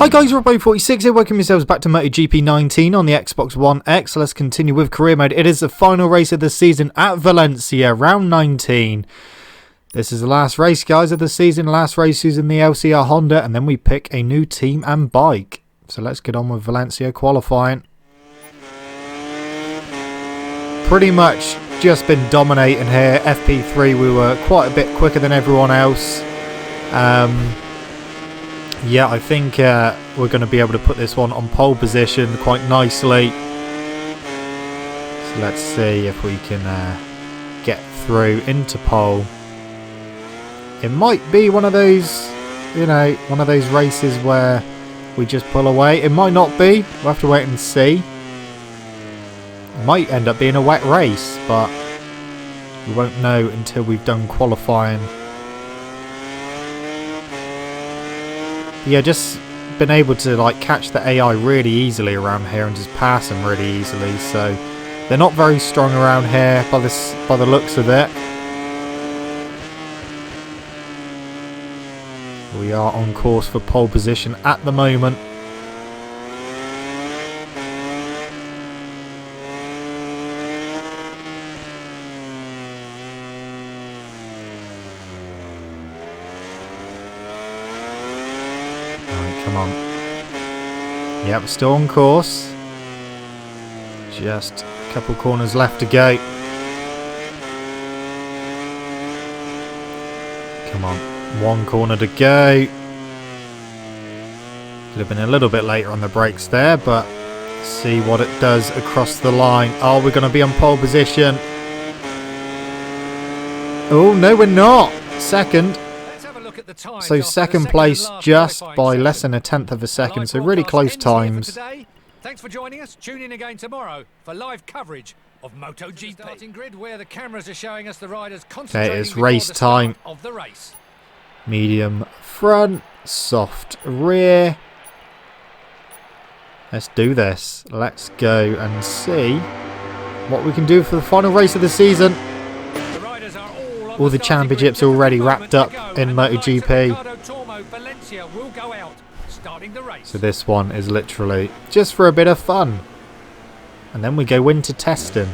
Hi guys, Robbo46 here, welcome yourselves back to MotoGP 19 on the Xbox One X. Let's continue with career mode. It is the final race of the season at Valencia, round 19. This is the last race, guys, of the season, last race using the LCR Honda, and then we pick a new team and bike. So let's get on with Valencia qualifying. Pretty much just been dominating here. FP3, we were quite a bit quicker than everyone else. Yeah, I think we're going to be able to put this one on pole position quite nicely. So let's see if we can get through into pole. It might be one of those, you know, one of those races where we just pull away. It might not be. We'll have to wait and see. It might end up being a wet race, but we won't know until we've done qualifying. Yeah, just been able to like catch the AI really easily around here and just pass them really easily. So they're not very strong around here by the looks of it. We are on course for pole position at the moment. Come on. Yep, still on course. Just a couple corners left to go. Come on. One corner to go. Could have been a little bit later on the brakes there, but see what it does across the line. Oh, we're going to be on pole position. Oh, no, we're not. Second. So second place just by less than 1/10 of a second, so really close times. Thanks for joining us. Tune in again tomorrow for live coverage of MotoGP. Starting grid where the cameras are showing us the riders concentrating it's race time. Of the race. Medium front, soft rear. Let's do this. Let's go and see what we can do for the final race of the season. All the championships already wrapped up in MotoGP. So this one is literally just for a bit of fun. And then we go winter testing.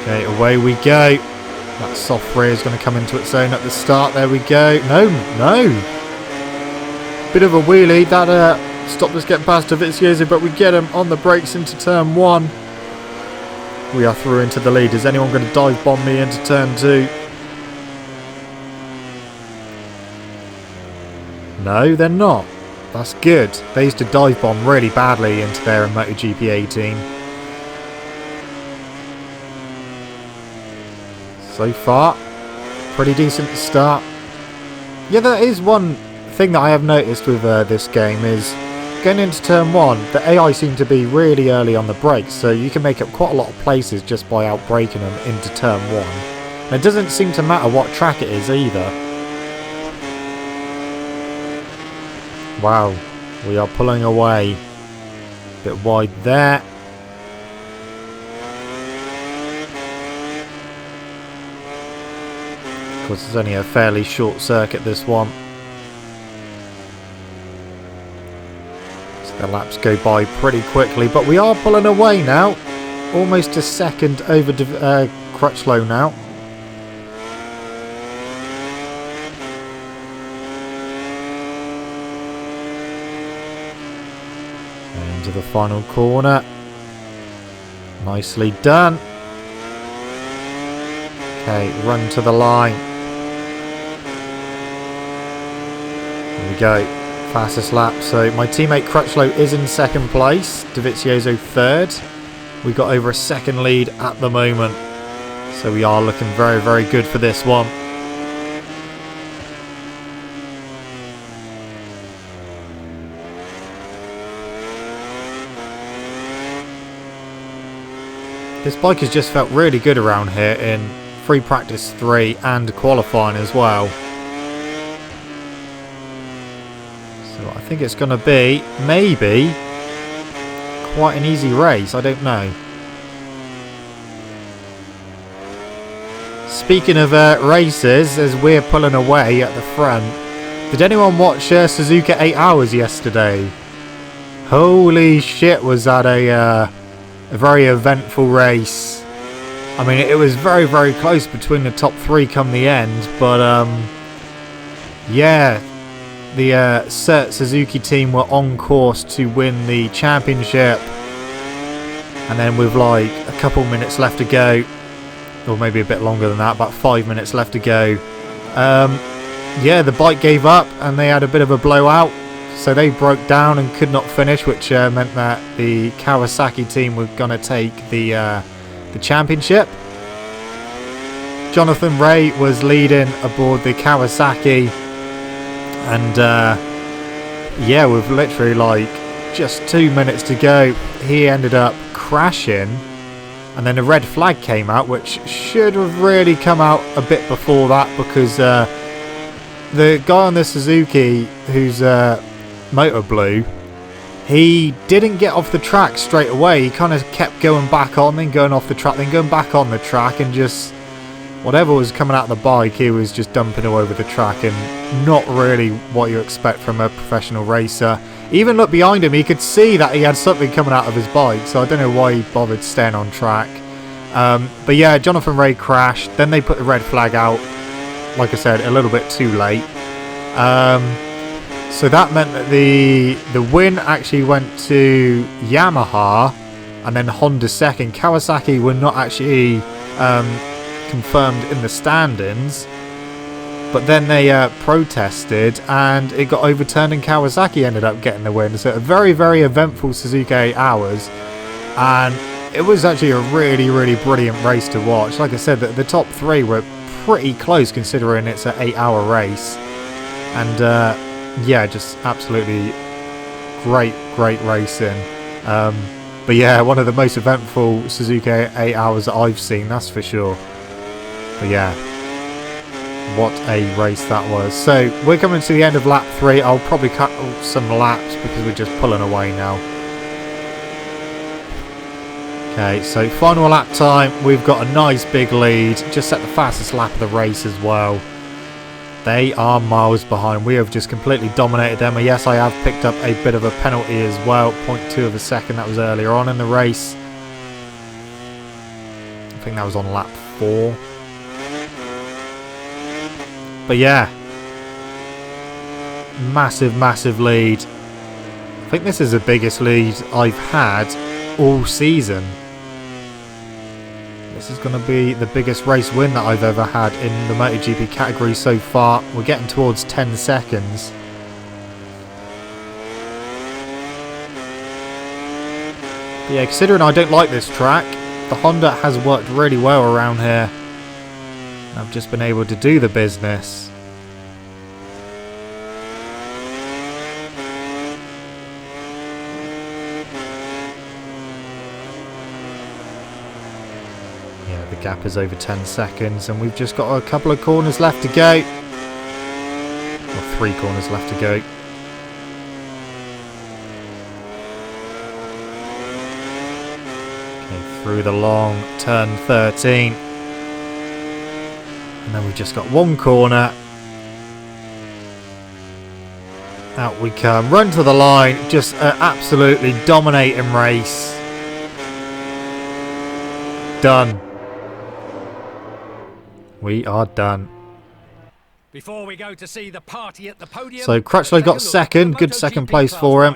Okay, away we go. That soft rear is going to come into its own at the start. There we go. No. Bit of a wheelie. That stopped us getting past Dovizioso, but we get him on the brakes into turn 1. We are through into the lead. Is anyone going to dive bomb me into turn 2? No, they're not. That's good. They used to dive bomb really badly into there in MotoGP 18. So far, pretty decent start. Yeah, that is one thing that I have noticed with this game is going into turn 1, the AI seem to be really early on the brakes, so you can make up quite a lot of places just by outbraking them into turn 1. And it doesn't seem to matter what track it is either. Wow, we are pulling away. A bit wide there. Of course, it's only a fairly short circuit, this one. The laps go by pretty quickly, but we are pulling away now. Almost a second over Crutchlow now. Into the final corner. Nicely done. Okay, run to the line. Here we go. Fastest lap. So my teammate Crutchlow is in second place. Dovizioso third. We got over a second lead at the moment. So we are looking very, very good for this one. This bike has just felt really good around here in free practice 3 and qualifying as well. I think it's going to be, maybe, quite an easy race. I don't know. speaking of races, as we're pulling away at the front, did anyone watch Suzuka 8 Hours yesterday? Holy shit, was that a very eventful race. I mean, it was very, very close between the top 3 come the end, but yeah, the Cert Suzuki team were on course to win the championship, and then with like a couple minutes left to go, or maybe a bit longer than that, about 5 minutes left to go, yeah, the bike gave up and they had a bit of a blowout, so they broke down and could not finish, which meant that the Kawasaki team were going to take the championship. Jonathan Rea was leading aboard the Kawasaki, and yeah, with literally like just 2 minutes to go, he ended up crashing, and then a red flag came out, which should have really come out a bit before that, because the guy on the Suzuki who's Motor Blue, he didn't get off the track straight away. He kind of kept going back on, then going off the track, then going back on the track, and just whatever was coming out of the bike, he was just dumping all over the track, and not really what you expect from a professional racer. Even looked behind him, he could see that he had something coming out of his bike, so I don't know why he bothered staying on track. But yeah, Jonathan Rea crashed, then they put the red flag out, like I said, a little bit too late. So that meant that the win actually went to Yamaha, and then Honda second. Kawasaki were not actually confirmed in the standings, but then they protested and it got overturned, and Kawasaki ended up getting the win. So a very, very eventful Suzuka 8 Hours, and it was actually a really, really brilliant race to watch. Like I said, the top 3 were pretty close considering it's an 8-hour race, and yeah, just absolutely great racing. But yeah, one of the most eventful Suzuka 8 Hours that I've seen, that's for sure. But yeah, what a race that was. So we're coming to the end of lap 3. I'll probably cut some laps because we're just pulling away now. Okay, so final lap time. We've got a nice big lead. Just set the fastest lap of the race as well. They are miles behind. We have just completely dominated them. And yes, I have picked up a bit of a penalty as well. 0.2 of a second. That was earlier on in the race. I think that was on lap 4. But yeah, massive lead. I think this is the biggest lead I've had all season. This is going to be the biggest race win that I've ever had in the MotoGP category so far. We're getting towards 10 seconds. But yeah, considering I don't like this track, the Honda has worked really well around here. I've just been able to do the business. Yeah, the gap is over 10 seconds, and we've just got a couple of corners left to go. Or 3 corners left to go. Okay, through the long turn 13. And then we've just got 1 corner. Out we come. Run to the line. Just an absolutely dominating race. Done. We are done. Before we go to see the party at the podium, so Crutchley got second. Good second place for him.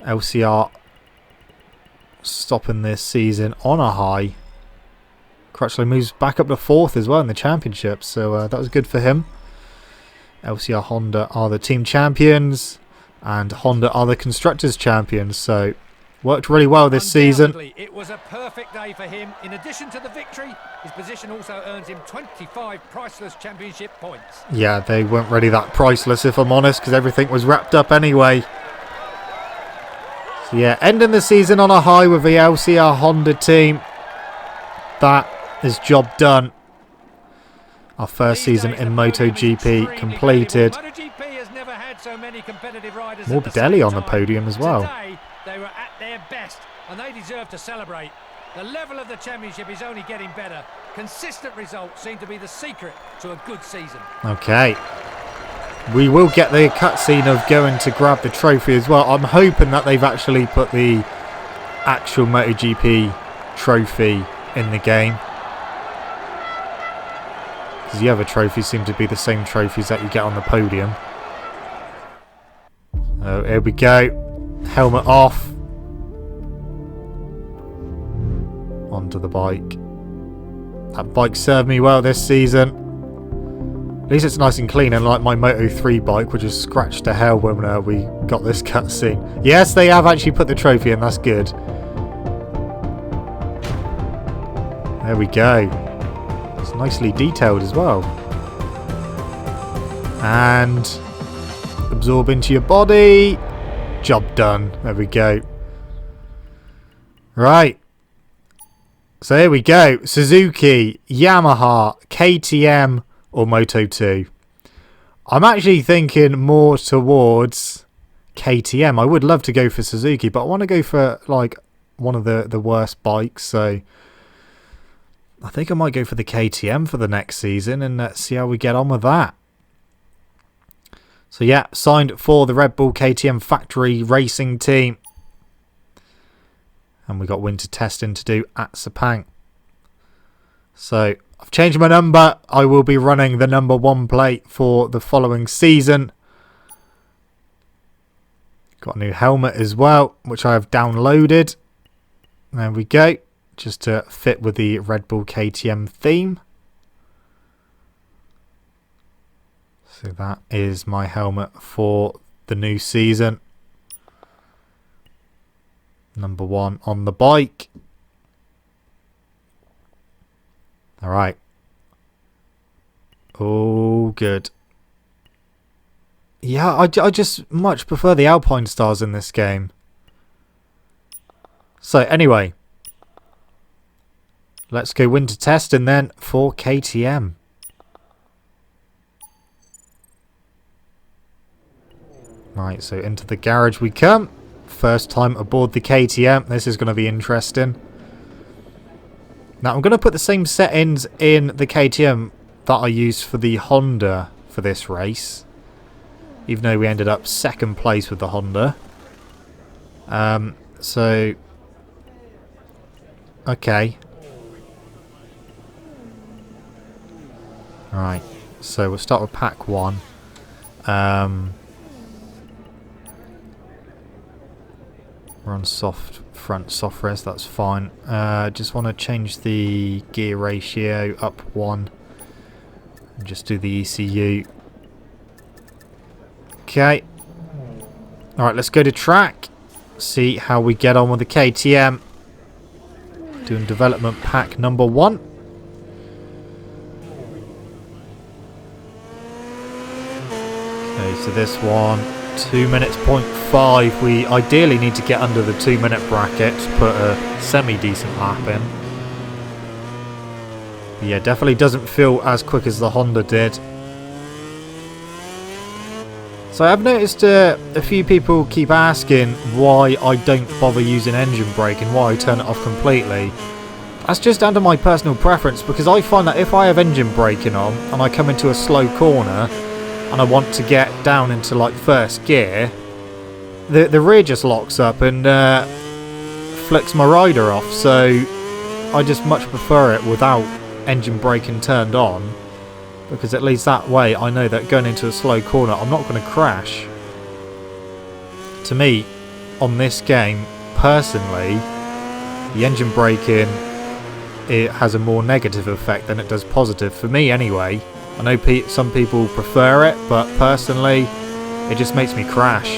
LCR stopping this season on a high. Crutchley moves back up to 4th as well in the championship, so that was good for him. LCR Honda are the team champions, and Honda are the constructors champions, so worked really well this season. It was a perfect day for him. In addition to the victory, his position also earns him 25 priceless championship points. Yeah, they weren't really that priceless, if I'm honest, because everything was wrapped up anyway. So yeah, ending the season on a high with the LCR Honda team. That is job done. Our first season in MotoGP completed. Morbidelli on the podium as well. They were at their best, and they deserve to celebrate. The level of the championship is only getting better. Consistent results seem to be the secret to a good season. Okay. We will get the cutscene of going to grab the trophy as well. I'm hoping that they've actually put the actual MotoGP trophy in the game. Because the other trophies seem to be the same trophies that you get on the podium. So here we go. Helmet off. Onto the bike. That bike served me well this season. At least it's nice and clean, unlike my Moto3 bike, which is scratched to hell when we got this cutscene. Yes, they have actually put the trophy in, that's good. There we go. It's nicely detailed as well. And absorb into your body. Job done. There we go. Right. So here we go. Suzuki, Yamaha, KTM, or Moto2. I'm actually thinking more towards KTM. I would love to go for Suzuki, but I want to go for like one of the worst bikes. So I think I might go for the KTM for the next season and see how we get on with that. So yeah, signed for the Red Bull KTM factory racing team. And we got winter testing to do at Sepang. So I've changed my number. I will be running the number 1 plate for the following season. Got a new helmet as well, which I have downloaded. There we go. Just to fit with the Red Bull KTM theme. So that is my helmet for the new season. Number 1 on the bike. Alright. Oh, good. Yeah, I just much prefer the Alpine stars in this game. So, anyway. Let's go winter testing then for KTM. Right, so into the garage we come. First time aboard the KTM. This is going to be interesting. Now, I'm going to put the same settings in the KTM that I used for the Honda for this race. Even though we ended up second place with the Honda. So... Okay. Right. So, we'll start with pack 1. We're on front soft res, that's fine. Just want to change the gear ratio up 1. And just do the ECU. Okay. Alright, let's go to track. See how we get on with the KTM. Doing development pack number 1. Okay, so this one. 2 minutes, 0.5. We ideally need to get under the 2 minute bracket to put a semi-decent lap in. But yeah, definitely doesn't feel as quick as the Honda did. So I've noticed a few people keep asking why I don't bother using engine brake and why I turn it off completely. That's just down to my personal preference, because I find that if I have engine braking on and I come into a slow corner and I want to get down into like first gear, the rear just locks up and flicks my rider off. So I just much prefer it without engine braking turned on, because at least that way I know that going into a slow corner I'm not going to crash. To me, on this game personally, the engine braking, it has a more negative effect than it does positive, for me anyway. I know some people prefer it, but personally, it just makes me crash.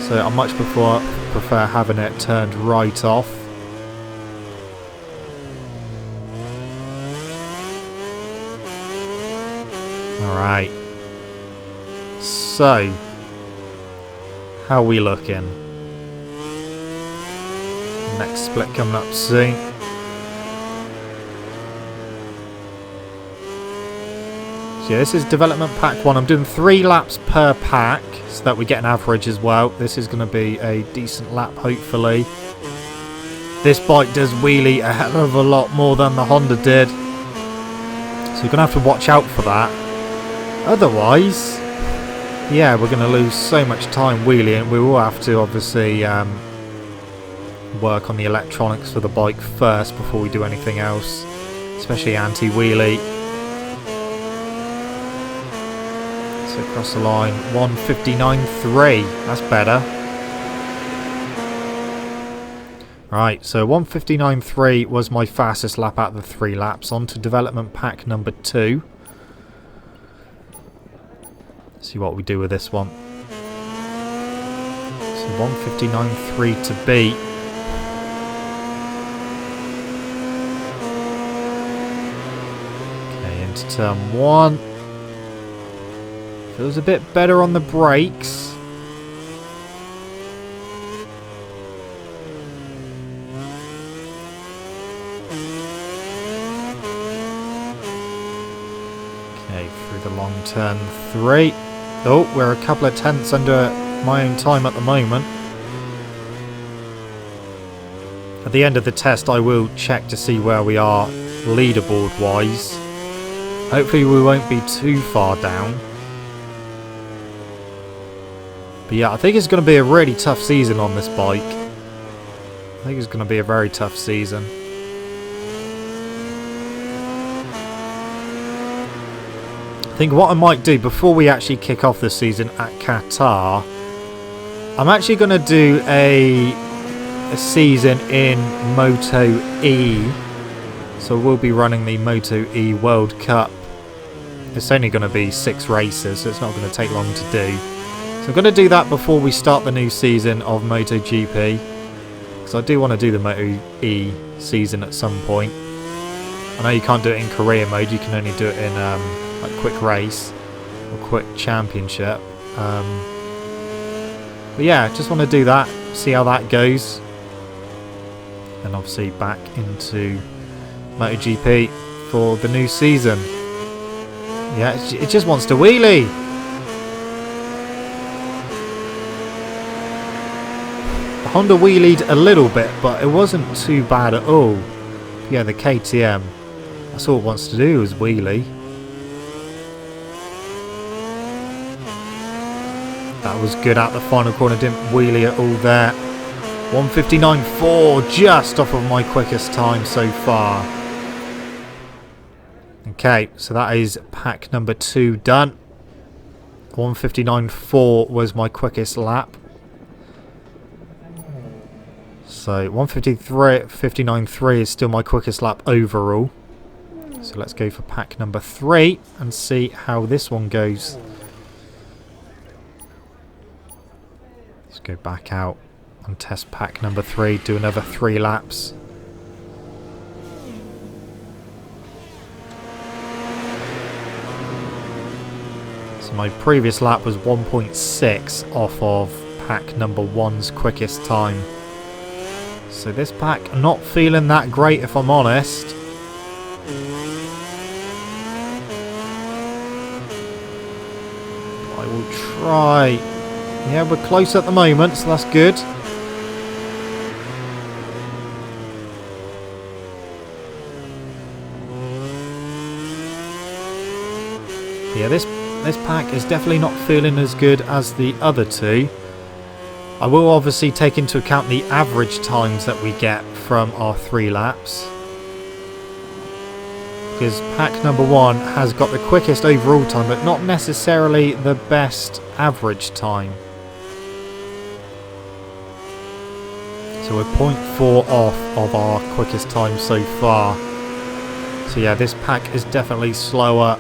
So I much prefer having it turned right off. Alright. So, how are we looking? Next split coming up soon. So yeah, this is development pack 1. I'm doing 3 laps per pack so that we get an average as well. This is going to be a decent lap, hopefully. This bike does wheelie a hell of a lot more than the Honda did. So you're going to have to watch out for that. Otherwise, yeah, we're going to lose so much time wheeling. We will have to obviously work on the electronics for the bike first before we do anything else, especially anti-wheelie. So across the line, 1:59.3. That's better. Right, so 1:59.3 was my fastest lap out of the 3 laps. On to development pack number 2. See what we do with this one. So 1:59.3 to beat. Okay, into turn 1. Feels a bit better on the brakes. Okay, through the long turn 3. Oh, we're a couple of tenths under my own time at the moment. At the end of the test, I will check to see where we are leaderboard wise. Hopefully we won't be too far down. But yeah, I think it's going to be a really tough season on this bike. I think it's going to be a very tough season. I think what I might do before we actually kick off the season at Qatar, I'm actually going to do a season in Moto E. So we'll be running the Moto E World Cup. It's only going to be 6 races, so it's not going to take long to do. So I'm going to do that before we start the new season of MotoGP, because I do want to do the Moto E season at some point. I know you can't do it in career mode, you can only do it in like quick race or quick championship. But yeah, just want to do that, see how that goes. And obviously back into MotoGP for the new season. Yeah, it just wants to wheelie. The Honda wheelied a little bit, but it wasn't too bad at all. Yeah, the KTM, that's all it wants to do is wheelie. That was good out the final corner, didn't wheelie at all there. 1:59.4, just off of my quickest time so far. Okay, so that is pack number 2 done. 1:59.4 was my quickest lap. So 1:59.3 is still my quickest lap overall. So let's go for pack number 3 and see how this one goes. Let's go back out and test pack number 3, do another 3 laps. So my previous lap was 1.6 off of pack number 1's quickest time. So this pack, I'm not feeling that great if I'm honest. I will try. Yeah, we're close at the moment, so that's good. Yeah, this pack is definitely not feeling as good as the other 2. I will obviously take into account the average times that we get from our 3 laps. Because pack number 1 has got the quickest overall time, but not necessarily the best average time. So we're 0.4 off of our quickest time so far. So yeah, this pack is definitely slower.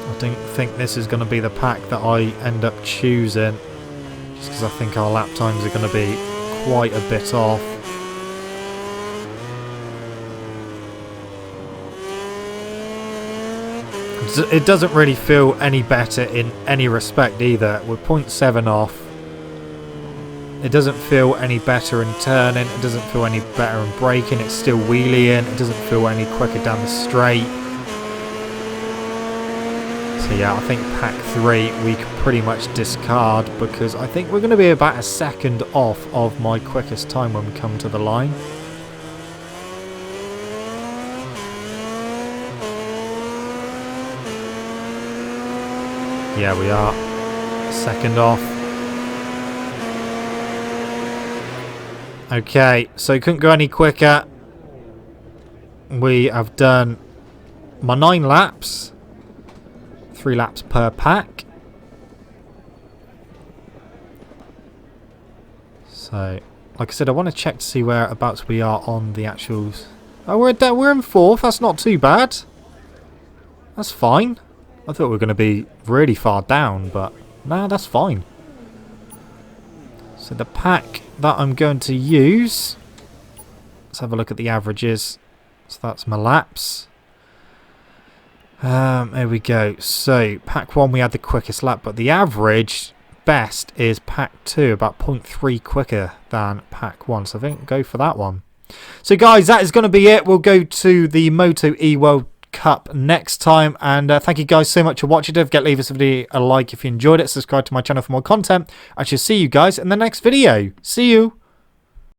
I don't think this is going to be the pack that I end up choosing, just because I think our lap times are going to be quite a bit off. It doesn't really feel any better in any respect either. We're 0.7 off. It doesn't feel any better in turning. It doesn't feel any better in braking. It's still wheeling. It doesn't feel any quicker down the straight. So yeah, I think pack 3 we can pretty much discard because I think we're going to be about a second off of my quickest time when we come to the line. Yeah, we are second off. Okay, so couldn't go any quicker. We have done my 9 laps. 3 laps per pack. So, like I said, I want to check to see whereabouts we are on the actuals. Oh, we're in 4th. That's not too bad. That's fine. I thought we were going to be really far down, but nah, that's fine. So the pack that I'm going to use, let's have a look at the averages. So that's my laps. There we go. So pack 1 we had the quickest lap, but the average best is pack 2, about 0.3 quicker than pack 1. So I think go for that one. So guys, that is going to be it. We'll go to the Moto E World Cup next time, and thank you guys so much for watching. Don't forget to leave this video a like if you enjoyed it, subscribe to my channel for more content. I shall see you guys in the next video. See you.